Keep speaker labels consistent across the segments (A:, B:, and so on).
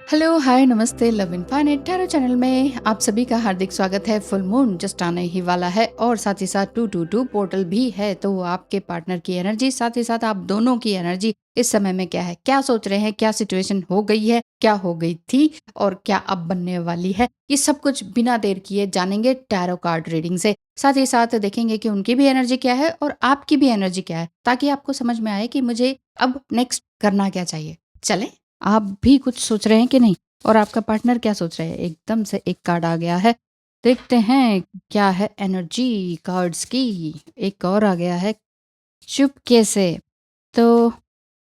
A: Hello, हाय, नमस्ते, love infinite tarot channel में आप सभी का हार्दिक स्वागत है। फुल मून जस्ट आने ही वाला है और साथ ही साथ 222 पोर्टल भी है। तो आपके पार्टनर की एनर्जी, साथ ही साथ आप दोनों की एनर्जी इस समय में क्या है, क्या सोच रहे हैं, क्या सिचुएशन हो गई है, क्या हो गई थी और क्या अब बनने वाली है, ये सब कुछ बिना देर किए जानेंगे टैरो कार्ड रीडिंग से। साथ ही साथ देखेंगे कि उनकी भी एनर्जी क्या है और आपकी भी एनर्जी क्या है, ताकि आपको समझ में आए कि मुझे अब नेक्स्ट करना क्या चाहिए। चलें, आप भी कुछ सोच रहे हैं कि नहीं और आपका पार्टनर क्या सोच रहे हैं। एकदम से एक कार्ड आ गया है, देखते हैं क्या है एनर्जी कार्ड्स की। एक और आ गया है शुभ कैसे। तो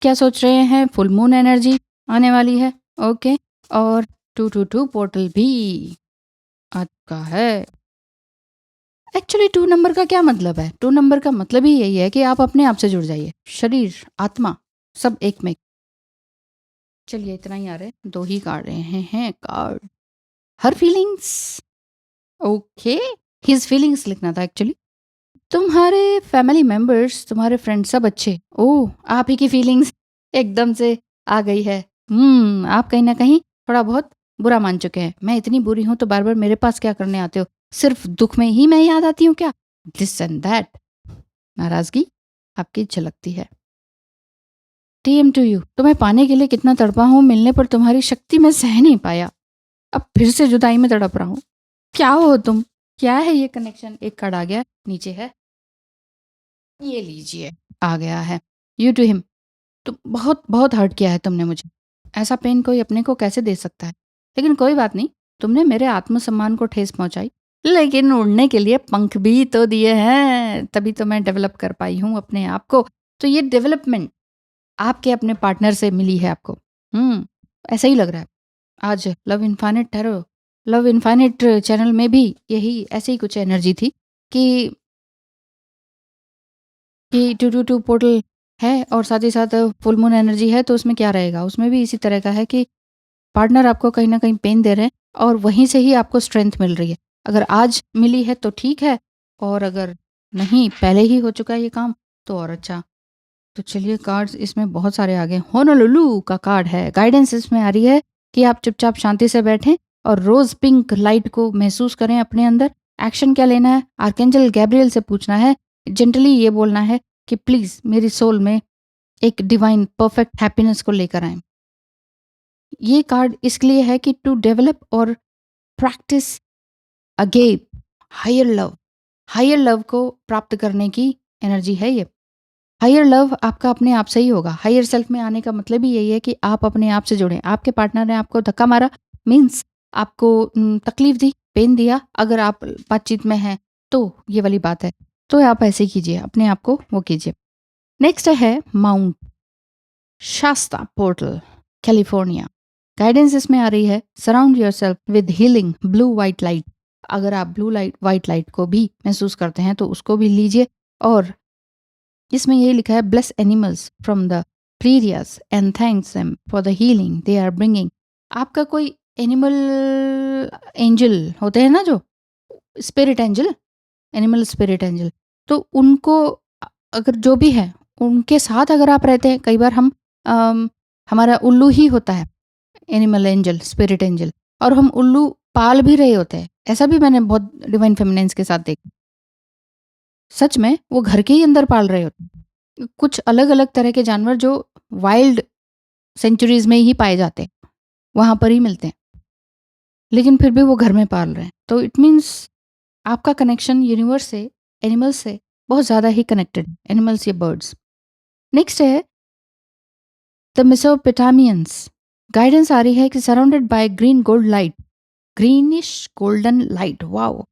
A: क्या सोच रहे हैं, फुल मून एनर्जी आने वाली है। ओके, और 222 पोर्टल भी आपका है। एक्चुअली 2 नंबर का क्या मतलब है? 2 नंबर का मतलब ही यही है कि आप अपने आप से जुड़ जाइए, शरीर आत्मा सब एक में। चलिए, इतना ही आ रहे, 2 ही कार्ड रहे हैं कार्ड। हर फीलिंग्स, ओके, हिज फीलिंग्स लिखना था एक्चुअली। तुम्हारे फैमिली मेंबर्स, तुम्हारे फ्रेंड सब अच्छे। ओह, आप ही की फीलिंग्स एकदम से आ गई है। आप कहीं ना कहीं थोड़ा बहुत बुरा मान चुके हैं। मैं इतनी बुरी हूं तो बार बार मेरे पास क्या करने आते हो? सिर्फ दुख में ही मैं याद आती हूँ क्या? दिस एंड दैट नाराजगी आपकी झलकती है। टीएम टू यू, तुम्हें पाने के लिए कितना तड़पा हूं, मिलने पर तुम्हारी शक्ति में सह नहीं पाया, अब फिर से जुदाई में तड़प रहा हूँ। क्या हो तुम? क्या है ये कनेक्शन? एक कार्ड आ गया, नीचे है, ये लीजिए, आ गया है यू टू हिम। तो बहुत बहुत हर्ट किया है तुमने मुझे। ऐसा पेन कोई अपने को कैसे दे सकता है? लेकिन कोई बात नहीं, तुमने मेरे आत्मसम्मान को ठेस पहुंचाई, लेकिन उड़ने के लिए पंख भी तो दिए हैं, तभी तो मैं डेवलप कर पाई हूँ अपने आप को। तो ये डेवलपमेंट आपके अपने पार्टनर से मिली है आपको। ऐसा ही लग रहा है। आज love infinite tarot, love infinite channel में भी यही ऐसे ही कुछ एनर्जी थी कि 222 पोर्टल है और साथ ही साथ फुल मून एनर्जी है। तो उसमें क्या रहेगा? उसमें भी इसी तरह का है कि पार्टनर आपको कहीं ना कहीं पेन दे रहे हैं और वहीं से ही आपको स्ट्रेंथ मिल रही है। अगर आज मिली है तो ठीक है, और अगर नहीं, पहले ही हो चुका है ये काम, तो और अच्छा। तो चलिए, कार्ड्स इसमें बहुत सारे आ गए। होनोलुलु का कार्ड है, गाइडेंस इसमें आ रही है कि आप चुपचाप शांति से बैठें और रोज पिंक लाइट को महसूस करें अपने अंदर। एक्शन क्या लेना है? आर्केंजल गैब्रियल से पूछना है, जेंटली ये बोलना है कि प्लीज मेरी सोल में एक डिवाइन परफेक्ट हैप्पीनेस को लेकर आए। ये कार्ड इसलिए है कि टू डेवलप और practice again higher love, higher love को प्राप्त करने की एनर्जी है ये। हायर लव आपका अपने आप से ही होगा। हायर सेल्फ में आने का मतलब ही यही है कि आप अपने आप से जुड़ें। आपके पार्टनर ने आपको धक्का मारा, मीन्स आपको तकलीफ दी, पेन दिया, अगर आप बातचीत में हैं तो ये वाली बात है। तो आप ऐसे ही कीजिए, अपने आप को वो कीजिए। नेक्स्ट है माउंट शास्ता पोर्टल, कैलिफोर्निया। गाइडेंस इसमें आ रही है, surround yourself with healing blue white light. अगर आप ब्लू लाइट वाइट लाइट को भी महसूस करते हैं तो उसको भी लीजिए। और इसमें यही लिखा है, bless animals from the previous and thanks them for the healing they are bringing. आपका कोई एनिमल एंजल होते हैं ना, जो spirit angel, animal spirit angel, तो उनको अगर जो भी है उनके साथ अगर आप रहते हैं, कई बार हम हमारा उल्लू ही होता है एनिमल एंजल, स्पिरिट एंजल, और हम उल्लू पाल भी रहे होते हैं। ऐसा भी मैंने बहुत डिवाइन फेमिनाइन्स के साथ देखा। सच में वो घर के ही अंदर पाल रहे होते हैं। कुछ अलग अलग तरह के जानवर जो वाइल्ड सेंचुरीज में ही पाए जाते हैं, वहां पर ही मिलते हैं, लेकिन फिर भी वो घर में पाल रहे हैं। तो इट मीन्स आपका कनेक्शन यूनिवर्स से, एनिमल्स से बहुत ज़्यादा ही कनेक्टेड है, एनिमल्स या बर्ड्स। नेक्स्ट है द मेसोपोटामियंस। गाइडेंस आ रही है कि surrounded by green gold light, greenish golden light. Wow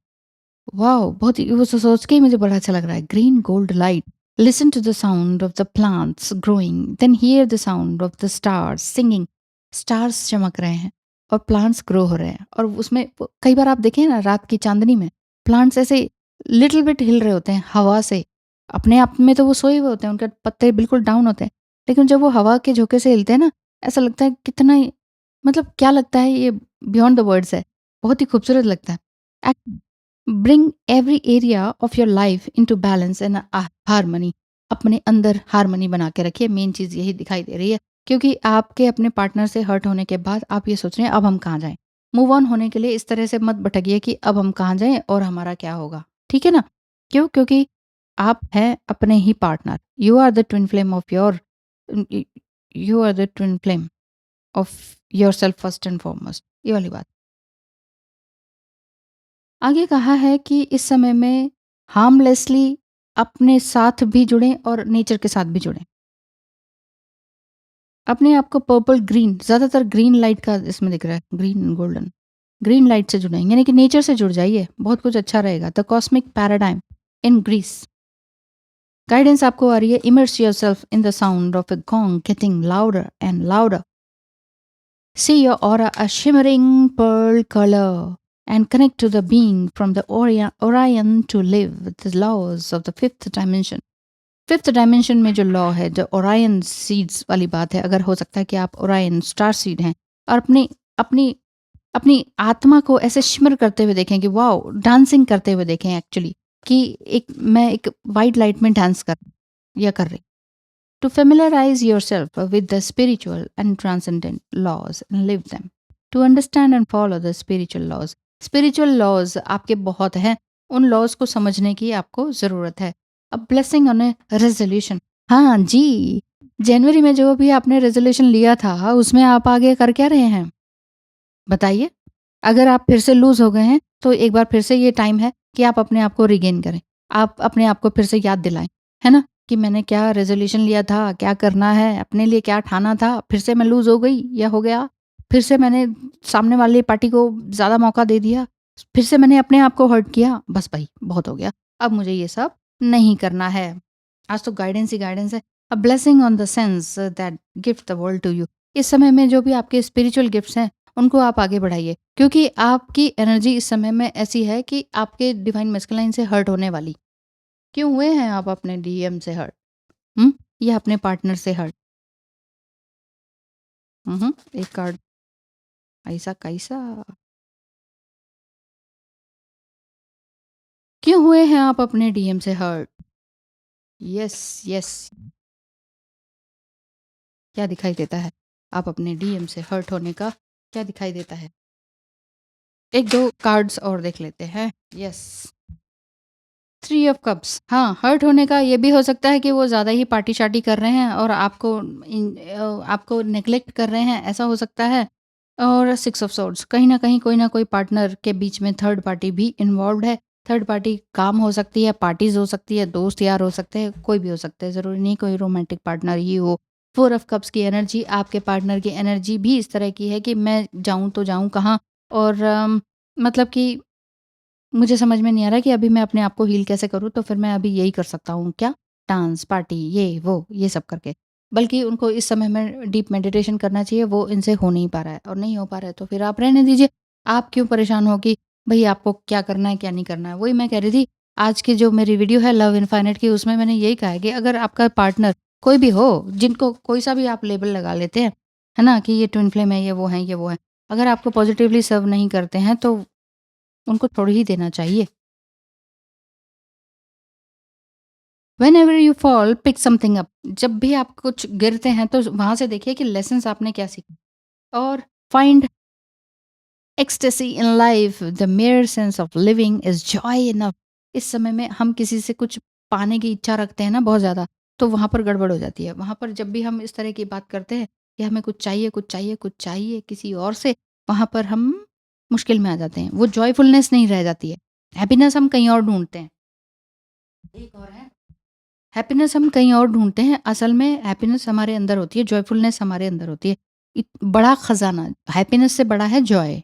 A: wow, बहुत ही, वो सोच के ही मुझे बड़ा अच्छा लग रहा है। Green gold light, listen to the sound of the plants growing, then hear the sound of the stars singing. Stars चमक रहे हैं और प्लांट्स ग्रो हो रहे हैं, और उसमें कई बार आप देखें ना, रात की चांदनी में प्लांट्स ऐसे लिटिल बिट हिल रहे होते हैं हवा से। अपने आप में तो वो सोए हुए होते हैं, उनके पत्ते बिल्कुल डाउन होते हैं, लेकिन जब वो हवा के झोंके से हिलते हैं ना, ऐसा लगता है कितना ही, मतलब क्या लगता है ये, बियॉन्ड द वर्ड्स है। बहुत ही खूबसूरत लगता है। Bring every area of your life into balance and harmony. अपने अंदर हारमनी बना के रखिए, मेन चीज यही दिखाई दे रही है। क्योंकि आपके अपने पार्टनर से हर्ट होने के बाद आप ये सोच रहे हैं अब हम कहाँ जाएँ? मूव ऑन होने के लिए इस तरह से मत भटकिए कि अब हम कहाँ जाएँ और हमारा क्या होगा? ठीक है ना? क्यों? क्योंकि आप हैं अपने ही partner. You are the twin flame of your य you are the twin flame of yourself first and foremost, ये वाली बात। आगे कहा है कि इस समय में हार्मलेसली अपने साथ भी जुड़ें और नेचर के साथ भी जुड़ें। अपने आप को पर्पल ग्रीन, ज़्यादातर ग्रीन लाइट का इसमें दिख रहा है, ग्रीन गोल्डन। ग्रीन लाइट से जुड़ें, यानी कि नेचर से जुड़ जाइए, बहुत कुछ अच्छा रहेगा। The cosmic paradigm in Greece. Guidance आपको आ रही है, immerse yourself in the sound of a gong getting louder and louder. See your aura a shimmering pearl color and connect to the being from the Orion to live with the laws of the fifth dimension. Fifth dimension में जो law है, जो Orion seeds वाली बात है, अगर हो सकता है कि आप ओरायन स्टार सीड हैं और अपनी अपनी अपनी आत्मा को ऐसे शिमर करते हुए देखें कि वाओ, डांसिंग करते हुए देखें एक्चुअली, कि मैं एक वाइट लाइट में डांस कर रही। To familiarize yourself with the spiritual and transcendent laws and live them. To understand and follow the spiritual laws. Spiritual laws आपके बहुत हैं, उन laws को समझने की आपको ज़रूरत है। A blessing on a resolution. हाँ जी, जनवरी में जो भी आपने रेजोल्यूशन लिया था, उसमें आप आगे कर क्या रहे हैं? बताइए। अगर आप फिर से लूज़ हो गए हैं, तो एक बार फिर से ये टाइम है कि आप अपने आप को रिगेन करें। आप अपने आप को फिर से याद दिलाएँ, है ना? कि मैंने क्या रेज़ोल्यूशन लिया था, क्या करना है, अपने लिए क्या ठाना था, फिर से मैं लूज़ हो गई या हो गया, फिर से मैंने सामने वाली पार्टी को ज़्यादा मौका दे दिया, फिर से मैंने अपने आप को हर्ट किया, बस भई बहुत हो गया। अब मुझे ये सब नहीं करना है। आज तो गाइडेंस ही गाइडेंस है। A blessing on the sense that gift the world to you. इस समय में जो भी आपके स्पिरिचुअल गिफ्ट्स हैं, उनको आप आगे बढ़ाइए, क्योंकि आपकी एनर्जी इस समय में ऐसी है कि आपके डिवाइन मैस्कुलाइन से हर्ट होने वाली। क्यों हुए हैं आप अपने डीएम से हर्ट? हुँ? या अपने पार्टनर से हर्ट? एक कार्ड, ऐसा कैसा? क्यों हुए हैं आप अपने डीएम से हर्ट? Yes, yes. क्या दिखाई देता है? आप अपने डीएम से हर्ट होने का क्या दिखाई देता है? 1-2 कार्ड्स और देख लेते हैं। यस। थ्री ऑफ कप्स, हाँ, हर्ट होने का ये भी हो सकता है कि वो ज़्यादा ही पार्टी-शार्टी कर रहे हैं और आपको नेग्लेक्ट कर रहे हैं, ऐसा हो सकता है। और सिक्स ऑफ सोर्ड्स, कहीं न कहीं कोई न कोई पार्टनर के बीच में थर्ड पार्टी भी इन्वॉल्व्ड है। थर्ड पार्टी काम हो सकती है, पार्टीज़ हो सकती है, दोस्त यार हो सकते हैं, कोई भी हो सकता है, ज़रूरी नहीं कोई रोमांटिक पार्टनर ही हो। फोर ऑफ कप्स की एनर्जी, आपके पार्टनर की एनर्जी भी इस तरह की है कि मैं जाऊँ तो जाऊँ कहाँ? और मतलब कि मुझे समझ में नहीं आ रहा कि अभी मैं अपने आप को हील कैसे करूँ, तो फिर मैं अभी यही कर सकता हूँ, क्या? डांस, पार्टी, ये, वो, ये सब करके। बल्कि उनको इस समय में डीप मेडिटेशन करना चाहिए, वो इनसे हो नहीं पा रहा है और नहीं हो पा रहा है, तो फिर आप रहने दीजिए। आप क्यों परेशान हो कि भई आपको क्या करना है, क्या नहीं करना है? वही मैं कह रही थी, आज की जो मेरी वीडियो है लव इनफाइनाइट की, उसमें मैंने यही कहा है कि अगर आपका पार्टनर कोई भी हो, जिनको कोई-सा भी आप लेबल लगा लेते हैं, है ना? कि ये ट्विन फ्लेम है, ये वो है, ये वो है। अगर आपको पॉजिटिवली सर्व नहीं करते हैं, तो उनको छोड़ ही देना चाहिए। Whenever you fall pick something up. जब भी आप कुछ गिरते हैं तो वहाँ से देखिए कि लेसन्स आपने क्या सीखा। और find ecstasy in life, the mayor sense of living is Joy enough. इस समय में हम किसी से कुछ पाने की इच्छा रखते हैं ना बहुत ज़्यादा, तो वहाँ पर गड़बड़ हो जाती है। वहाँ पर जब भी हम इस तरह की बात करते हैं कि हमें कुछ चाहिए, कुछ चाहिए, कुछ चाहिए किसी और से, वहाँ पर हम मुश्किल में आ जाते हैं। वो जॉयफुलनेस नहीं रह जाती है। हैप्पीनेस हम कहीं और ढूँढते हैं। एक और है, हैप्पीनेस हम कहीं और ढूँढते हैं, असल में हैप्पीनेस हमारे अंदर होती है, जॉयफुलनेस हमारे अंदर होती है। बड़ा खजाना हैप्पीनेस से बड़ा है जॉय,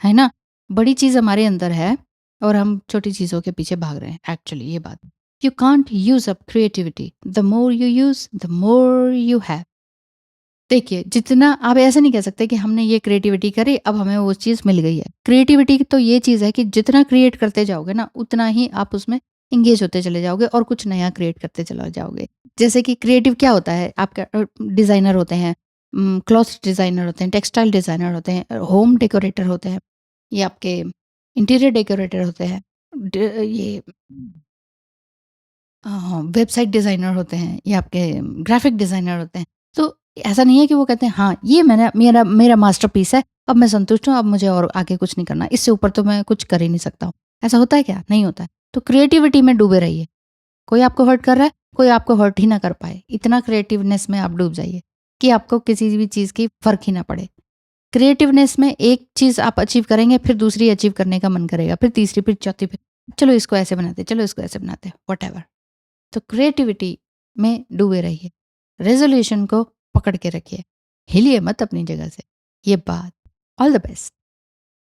A: है ना? बड़ी चीज़ हमारे अंदर है और हम छोटी चीज़ों के पीछे भाग रहे हैं, एक्चुअली ये बात। You can't use up creativity, the more you use the more you have. देखिए, जितना आप ऐसा नहीं कह सकते कि हमने ये क्रिएटिविटी करी, अब हमें वो चीज़ मिल गई है। क्रिएटिविटी तो ये चीज़ है कि जितना क्रिएट करते जाओगे ना, उतना ही आप उसमें एंगेज होते चले जाओगे और कुछ नया क्रिएट करते चले जाओगे। जैसे कि क्रिएटिव क्या होता है? आपका डिज़ाइनर होते हैं, क्लॉथ डिज़ाइनर होते हैं, टेक्सटाइल डिज़ाइनर होते हैं, होम डेकोरेटर होते हैं, ये आपके इंटीरियर डेकोरेटर होते हैं, ये वेबसाइट डिज़ाइनर होते हैं, ये आपके ग्राफिक डिज़ाइनर होते हैं। तो ऐसा नहीं है कि वो कहते हैं हाँ, ये मैंने मेरा मेरा मास्टरपीस है, अब मैं संतुष्ट हूँ, अब मुझे और आगे कुछ नहीं करना, इससे ऊपर तो मैं कुछ कर ही नहीं सकता हूँ। ऐसा होता है क्या? नहीं होता है। तो क्रिएटिविटी में डूबे रहिए। कोई आपको हर्ट कर रहा है, कोई आपको हर्ट ही ना कर पाए। इतना क्रिएटिवनेस में आप डूब जाइए कि आपको किसी भी चीज़ की फ़र्क ही ना पड़े। क्रिएटिवनेस में एक चीज़ आप अचीव करेंगे, फिर दूसरी अचीव करने का मन करेगा, फिर तीसरी, फिर चौथी, फिर चलो इसको ऐसे बनाते हैं, चलो इसको ऐसे बनाते हैं, व्हाटएवर। तो क्रिएटिविटी में डूबे रहिए। रेज़ोल्यूशन को पकड़ के रखिए। हिलिए मत अपनी जगह से। ये बात। All the best.